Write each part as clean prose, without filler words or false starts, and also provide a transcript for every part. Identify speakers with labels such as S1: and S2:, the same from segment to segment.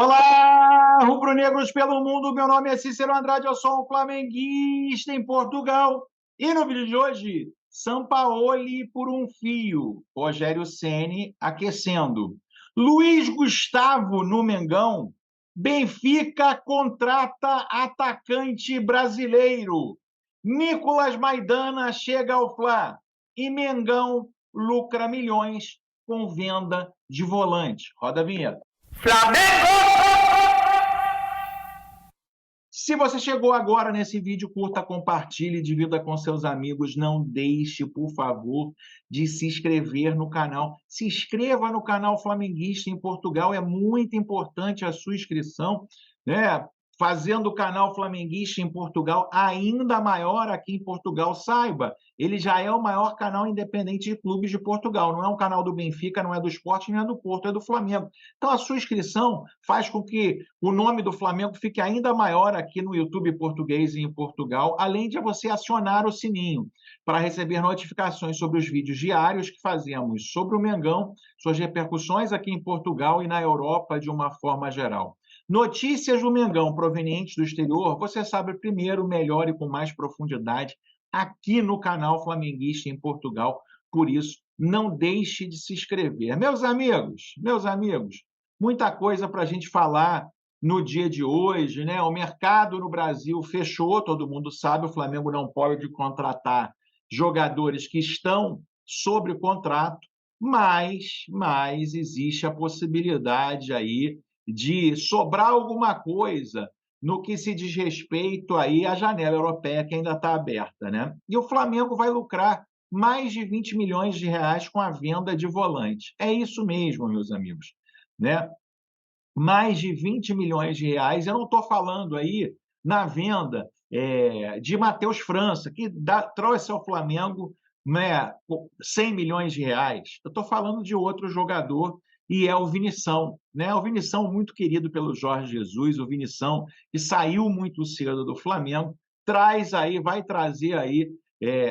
S1: Olá, rubro-negros pelo mundo, meu nome é Cícero Andrade, eu sou um flamenguista em Portugal. E no vídeo de hoje, Sampaoli por um fio, Rogério Ceni aquecendo. Luiz Gustavo no Mengão, Benfica contrata atacante brasileiro. Nicolas Maidana chega ao Fla e Mengão lucra milhões com venda de volante. Roda a vinheta.
S2: Flamengo!
S1: Se você chegou agora nesse vídeo, curta, compartilhe, divida com seus amigos. Não deixe, por favor, de se inscrever no canal. Se inscreva no canal Flamenguista em Portugal. É muito importante a sua inscrição, né? Fazendo o canal Flamenguista em Portugal ainda maior aqui em Portugal. Saiba, ele já é o maior canal independente de clubes de Portugal. Não é um canal do Benfica, não é do Sport, nem é do Porto, é do Flamengo. Então, a sua inscrição faz com que o nome do Flamengo fique ainda maior aqui no YouTube português e em Portugal, além de você acionar o sininho para receber notificações sobre os vídeos diários que fazemos sobre o Mengão, suas repercussões aqui em Portugal e na Europa de uma forma geral. Notícias do Mengão provenientes do exterior, você sabe primeiro, melhor e com mais profundidade aqui no canal Flamenguista em Portugal. Por isso, não deixe de se inscrever. Meus amigos, muita coisa para a gente falar no dia de hoje, né? O mercado no Brasil fechou, todo mundo sabe, o Flamengo não pode contratar jogadores que estão sobre contrato, mas existe a possibilidade aí de sobrar alguma coisa no que se diz respeito aí à janela europeia que ainda está aberta, né? E o Flamengo vai lucrar mais de 20 milhões de reais com a venda de volante. É isso mesmo, meus amigos, né? Mais de 20 milhões de reais. Eu não estou falando aí na venda de Matheus França, que trouxe ao Flamengo, né, 100 milhões de reais. Eu estou falando de outro jogador, e é o Vinição, né? O Vinição muito querido pelo Jorge Jesus, o Vinição que saiu muito cedo do Flamengo, vai trazer aí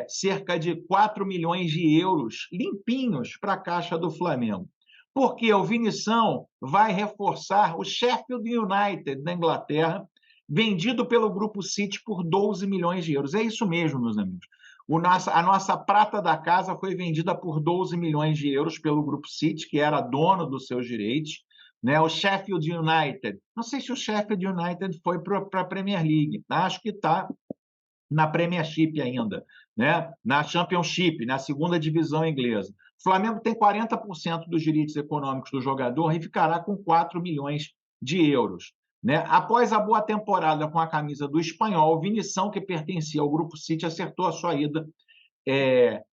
S1: cerca de 4 milhões de euros limpinhos para a caixa do Flamengo. Porque o Vinição vai reforçar o Sheffield United da Inglaterra, vendido pelo Grupo City por 12 milhões de euros. É isso mesmo, meus amigos. A nossa prata da casa foi vendida por 12 milhões de euros pelo Grupo City, que era dono dos seus direitos, né? O Sheffield United. Não sei se o Sheffield United foi para a Premier League. Acho que está na Premiership ainda, né? Na Championship, na segunda divisão inglesa. O Flamengo tem 40% dos direitos econômicos do jogador e ficará com 4 milhões de euros. Né? Após a boa temporada com a camisa do Espanhol, o Vinição, que pertencia ao Grupo City, acertou a sua ida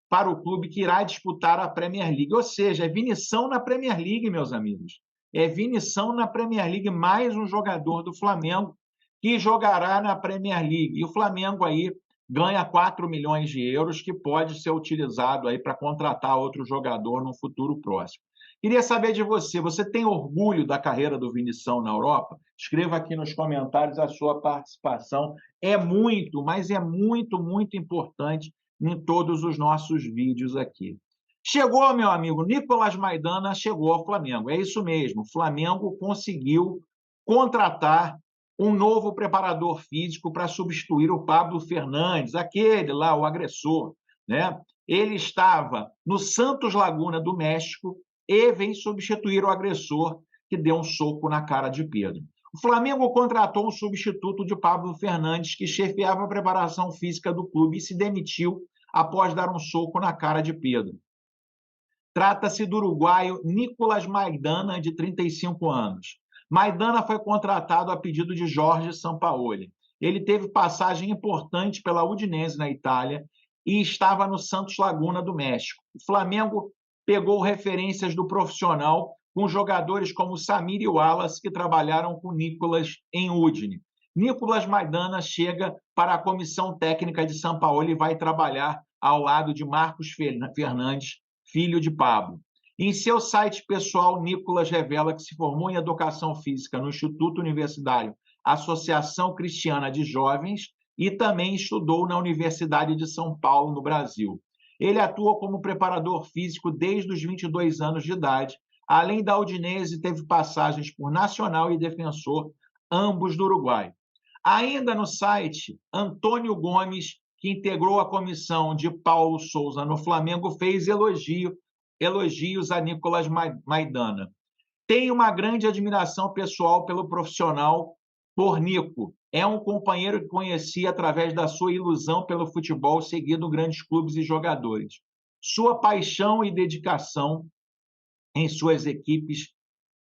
S1: para o clube que irá disputar a Premier League. Ou seja, é Vinição na Premier League, meus amigos. É Vinição na Premier League, mais um jogador do Flamengo que jogará na Premier League. E o Flamengo aí ganha 4 milhões de euros, que pode ser utilizado aí para contratar outro jogador no futuro próximo. Queria saber de você, você tem orgulho da carreira do Vinição na Europa? Escreva aqui nos comentários a sua participação. É muito, mas é muito importante em todos os nossos vídeos aqui. Chegou, meu amigo, Nicolas Maidana chegou ao Flamengo. É isso mesmo, o Flamengo conseguiu contratar um novo preparador físico para substituir o Pablo Fernandes, aquele lá, o agressor, né? Ele estava no Santos Laguna do México e vem substituir o agressor que deu um soco na cara de Pedro. O Flamengo contratou um substituto de Pablo Fernandes, que chefiava a preparação física do clube e se demitiu após dar um soco na cara de Pedro. Trata-se do uruguaio Nicolas Maidana, de 35 anos. Maidana foi contratado a pedido de Jorge Sampaoli. Ele teve passagem importante pela Udinese na Itália e estava no Santos Laguna do México. O Flamengo pegou referências do profissional com jogadores como Samir e Wallace, que trabalharam com Nicolas em Udine. Nicolas Maidana chega para a comissão técnica de Sampaoli e vai trabalhar ao lado de Marcos Fernandes, filho de Pablo. Em seu site pessoal, Nicolas revela que se formou em Educação Física no Instituto Universitário Associação Cristiana de Jovens e também estudou na Universidade de São Paulo, no Brasil. Ele atua como preparador físico desde os 22 anos de idade, Além da Udinese, teve passagens por Nacional e Defensor, ambos do Uruguai. Ainda no site, Antônio Gomes, que integrou a comissão de Paulo Souza no Flamengo, fez elogios a Nicolas Maidana. Tenho uma grande admiração pessoal pelo profissional, por Nico. É um companheiro que conheci através da sua ilusão pelo futebol, seguindo grandes clubes e jogadores. Sua paixão e dedicação em suas equipes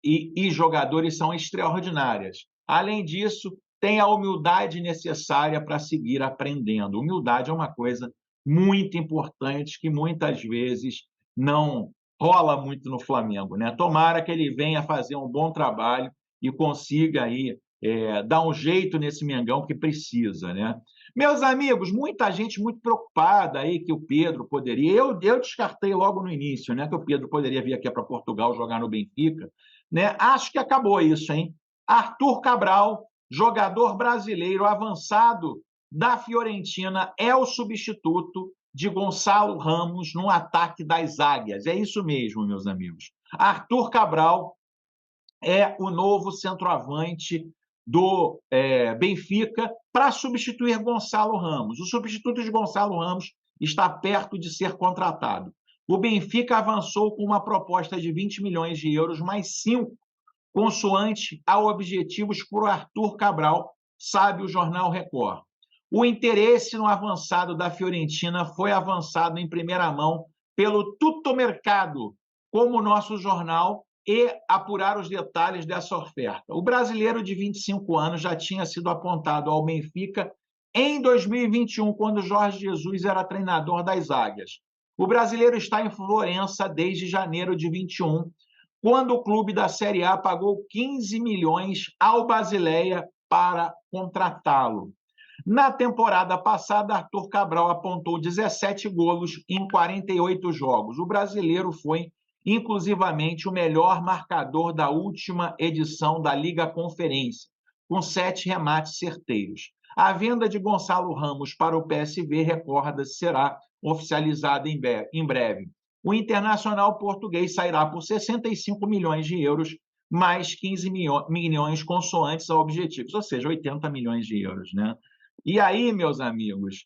S1: e jogadores são extraordinárias. Além disso, tem a humildade necessária para seguir aprendendo. Humildade é uma coisa muito importante que muitas vezes não rola muito no Flamengo, né? Tomara que ele venha fazer um bom trabalho e consiga aí dar um jeito nesse Mengão que precisa, né? Meus amigos, muita gente muito preocupada aí que o Pedro poderia. Eu descartei logo no início, né? Que o Pedro poderia vir aqui para Portugal jogar no Benfica, né? Acho que acabou isso, hein? Arthur Cabral, jogador brasileiro avançado da Fiorentina, é o substituto de Gonçalo Ramos no ataque das Águias. É isso mesmo, meus amigos. Arthur Cabral é o novo centroavante do Benfica para substituir Gonçalo Ramos. O substituto de Gonçalo Ramos está perto de ser contratado. O Benfica avançou com uma proposta de 20 milhões de euros, mais 5, consoante a objetivos por Arthur Cabral, sabe o Jornal Record. O interesse no avançado da Fiorentina foi avançado em primeira mão pelo Tuttomercado, como o nosso jornal, e apurar os detalhes dessa oferta. O brasileiro de 25 anos já tinha sido apontado ao Benfica em 2021, quando Jorge Jesus era treinador das Águias. O brasileiro está em Florença desde janeiro de 21, quando o clube da Série A pagou 15 milhões ao Basileia para contratá-lo. Na temporada passada, Arthur Cabral apontou 17 golos em 48 jogos. O brasileiro foi inclusivamente o melhor marcador da última edição da Liga Conferência, com 7 remates certeiros. A venda de Gonçalo Ramos para o PSV, recorda-se, será oficializada em breve. O Internacional português sairá por 65 milhões de euros, mais 15 milhões consoantes a objetivos, ou seja, 80 milhões de euros, né? E aí, meus amigos,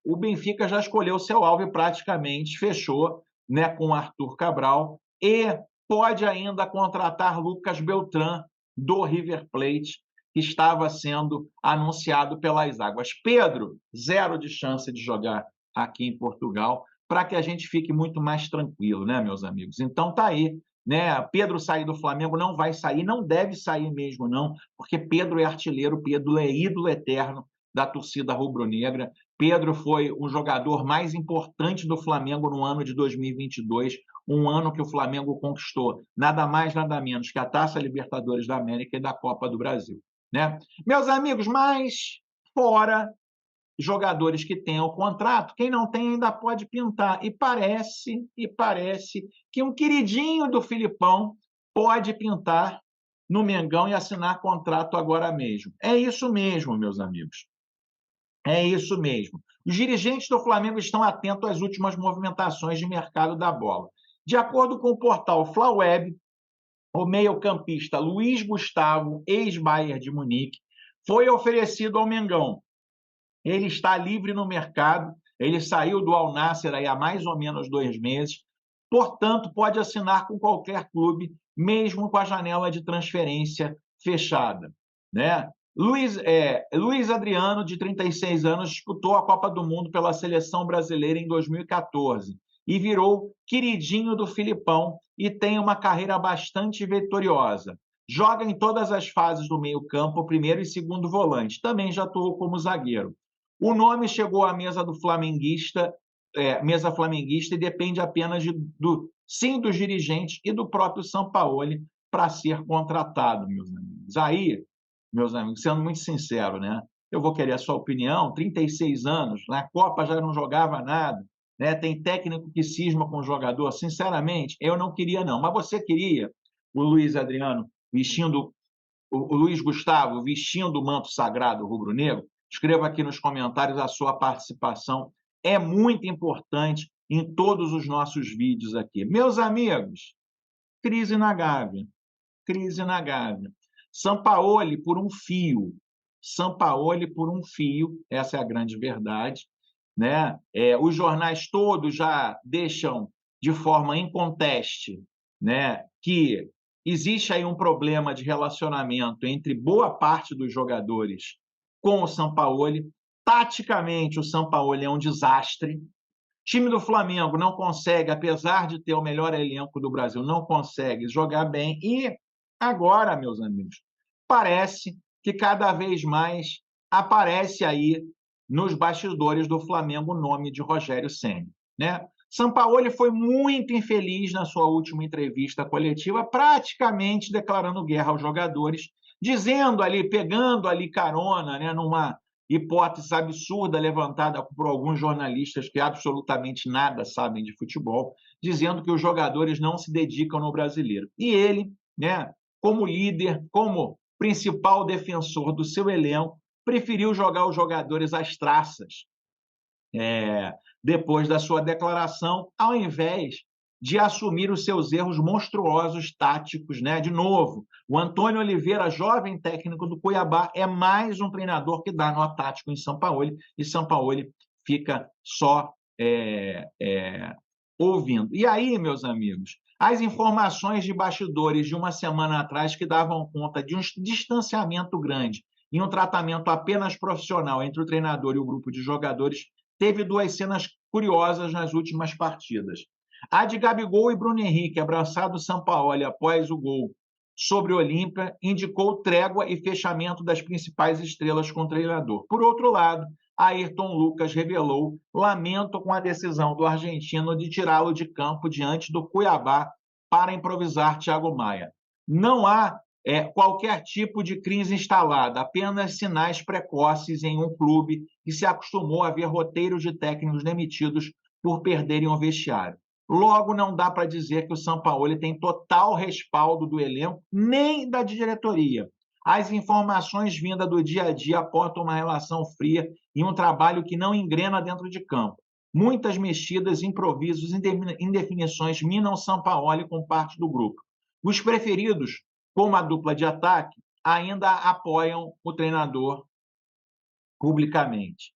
S1: o Benfica já escolheu seu alvo e praticamente fechou, né, com Arthur Cabral, e pode ainda contratar Lucas Beltrán, do River Plate, que estava sendo anunciado pelas Águas. Pedro, 0 de chance de jogar aqui em Portugal, para que a gente fique muito mais tranquilo, né, meus amigos? Então tá aí, né? Pedro sair do Flamengo não vai sair, não deve sair mesmo, não, porque Pedro é artilheiro, Pedro é ídolo eterno da torcida rubro-negra. Pedro foi o jogador mais importante do Flamengo no ano de 2022, um ano que o Flamengo conquistou nada mais, nada menos que a Taça Libertadores da América e da Copa do Brasil, né? Meus amigos, mas fora jogadores que têm o contrato, quem não tem ainda pode pintar. E parece que um queridinho do Filipão pode pintar no Mengão e assinar contrato agora mesmo. É isso mesmo, meus amigos. É isso mesmo. Os dirigentes do Flamengo estão atentos às últimas movimentações de mercado da bola. De acordo com o portal Flaweb, o meio-campista Luiz Gustavo, ex-Bayern de Munique, foi oferecido ao Mengão. Ele está livre no mercado, ele saiu do Al Nassr há mais ou menos 2 meses, portanto, pode assinar com qualquer clube, mesmo com a janela de transferência fechada, né? Luiz Adriano, de 36 anos, disputou a Copa do Mundo pela seleção brasileira em 2014 e virou queridinho do Filipão e tem uma carreira bastante vitoriosa. Joga em todas as fases do meio-campo, primeiro e segundo volante. Também já atuou como zagueiro. O nome chegou à mesa do flamenguista, mesa flamenguista, e depende apenas sim dos dirigentes e do próprio Sampaoli para ser contratado, meus amigos. Aí, meus amigos, sendo muito sincero, né? Eu vou querer a sua opinião. 36 anos, na Copa já não jogava nada, né? Tem técnico que cisma com o jogador. Sinceramente, eu não queria, não. Mas você queria o Luiz Adriano vestindo, o Luiz Gustavo vestindo o manto sagrado rubro-negro? Escreva aqui nos comentários a sua participação. É muito importante em todos os nossos vídeos aqui. Meus amigos, crise na Gávea, crise na Gávea. Sampaoli por um fio, Sampaoli por um fio, essa é a grande verdade, né? Os jornais todos já deixam de forma inconteste, né, que existe aí um problema de relacionamento entre boa parte dos jogadores com o Sampaoli. Taticamente, o Sampaoli é um desastre. O time do Flamengo não consegue, apesar de ter o melhor elenco do Brasil, não consegue jogar bem. E agora, meus amigos, parece que cada vez mais aparece aí nos bastidores do Flamengo o nome de Rogério Ceni, né? Sampaoli foi muito infeliz na sua última entrevista coletiva, praticamente declarando guerra aos jogadores, dizendo ali, pegando ali carona, né, numa hipótese absurda levantada por alguns jornalistas que absolutamente nada sabem de futebol, dizendo que os jogadores não se dedicam no Brasileiro. E ele, né, como líder, como principal defensor do seu elenco, preferiu jogar os jogadores às traças, depois da sua declaração, ao invés de assumir os seus erros monstruosos táticos, né? De novo, o Antônio Oliveira, jovem técnico do Cuiabá, é mais um treinador que dá nó tático em Sampaoli, e Sampaoli fica só ouvindo. E aí, meus amigos, as informações de bastidores de uma semana atrás que davam conta de um distanciamento grande e um tratamento apenas profissional entre o treinador e o grupo de jogadores, teve duas cenas curiosas nas últimas partidas. A de Gabigol e Bruno Henrique, abraçado o Sampaoli após o gol sobre o Olímpia, indicou trégua e fechamento das principais estrelas com o treinador. Por outro lado, Ayrton Lucas revelou lamento com a decisão do argentino de tirá-lo de campo diante do Cuiabá para improvisar Thiago Maia. Não há qualquer tipo de crise instalada, apenas sinais precoces em um clube que se acostumou a ver roteiros de técnicos demitidos por perderem o vestiário. Logo, não dá para dizer que o Sampaoli tem total respaldo do elenco, nem da diretoria. As informações vindas do dia a dia apontam uma relação fria e um trabalho que não engrena dentro de campo. Muitas mexidas, improvisos, indefinições minam Sampaoli com parte do grupo. Os preferidos, como a dupla de ataque, ainda apoiam o treinador publicamente.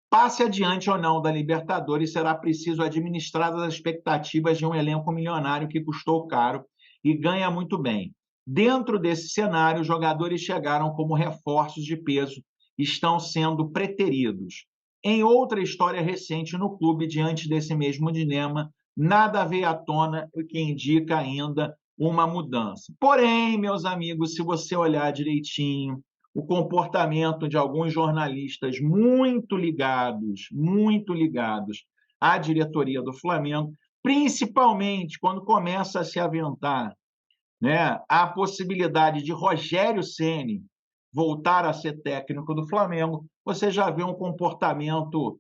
S1: Passe adiante ou não da Libertadores, será preciso administrar as expectativas de um elenco milionário que custou caro e ganha muito bem. Dentro desse cenário, os jogadores chegaram como reforços de peso e estão sendo preteridos. Em outra história recente no clube, diante desse mesmo dilema, nada veio à tona, o que indica ainda uma mudança. Porém, meus amigos, se você olhar direitinho, o comportamento de alguns jornalistas muito ligados à diretoria do Flamengo, principalmente quando começa a se aventar, né, a possibilidade de Rogério Ceni voltar a ser técnico do Flamengo, você já vê um comportamento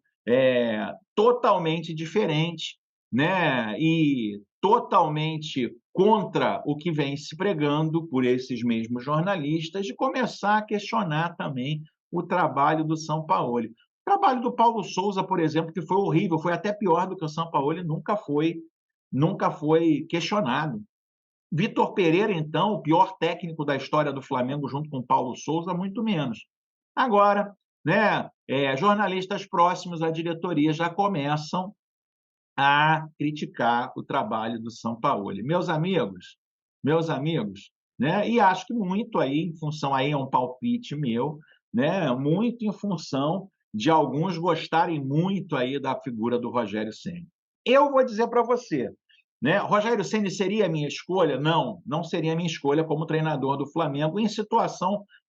S1: totalmente diferente, né, e totalmente contra o que vem se pregando por esses mesmos jornalistas, de começar a questionar também o trabalho do Sampaoli. O trabalho do Paulo Souza, por exemplo, que foi horrível, foi até pior do que o Sampaoli, nunca foi questionado. Vitor Pereira, então, o pior técnico da história do Flamengo, junto com Paulo Souza, muito menos. Agora, né, jornalistas próximos à diretoria já começam a criticar o trabalho do Sampaoli. Meus amigos, né, e acho que muito aí, em função, aí é um palpite meu, né, muito em função de alguns gostarem muito aí da figura do Rogério Ceni. Eu vou dizer para você, né, Rogério Ceni seria a minha escolha? Não, não seria a minha escolha como treinador do Flamengo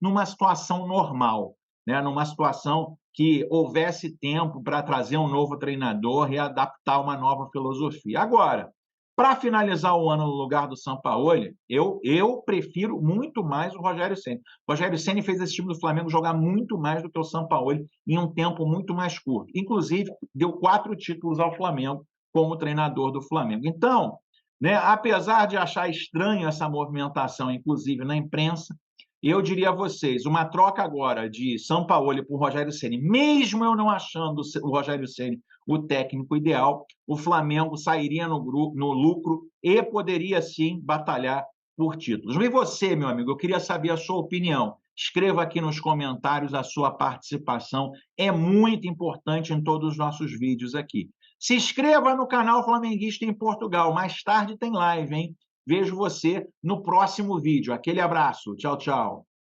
S1: numa situação normal, né, numa situação que houvesse tempo para trazer um novo treinador e adaptar uma nova filosofia. Agora, para finalizar o ano no lugar do Sampaoli, eu prefiro muito mais o Rogério Ceni. O Rogério Ceni fez esse time do Flamengo jogar muito mais do que o Sampaoli em um tempo muito mais curto. Inclusive, deu 4 títulos ao Flamengo como treinador do Flamengo. Então, né, apesar de achar estranho essa movimentação, inclusive na imprensa, eu diria a vocês, uma troca agora de Sampaoli por Rogério Ceni, mesmo eu não achando o Rogério Ceni o técnico ideal, o Flamengo sairia no lucro e poderia sim batalhar por títulos. E você, meu amigo, eu queria saber a sua opinião. Escreva aqui nos comentários a sua participação, é muito importante em todos os nossos vídeos aqui. Se inscreva no canal Flamenguista em Portugal, mais tarde tem live, hein? Vejo você no próximo vídeo. Aquele abraço, tchau, tchau.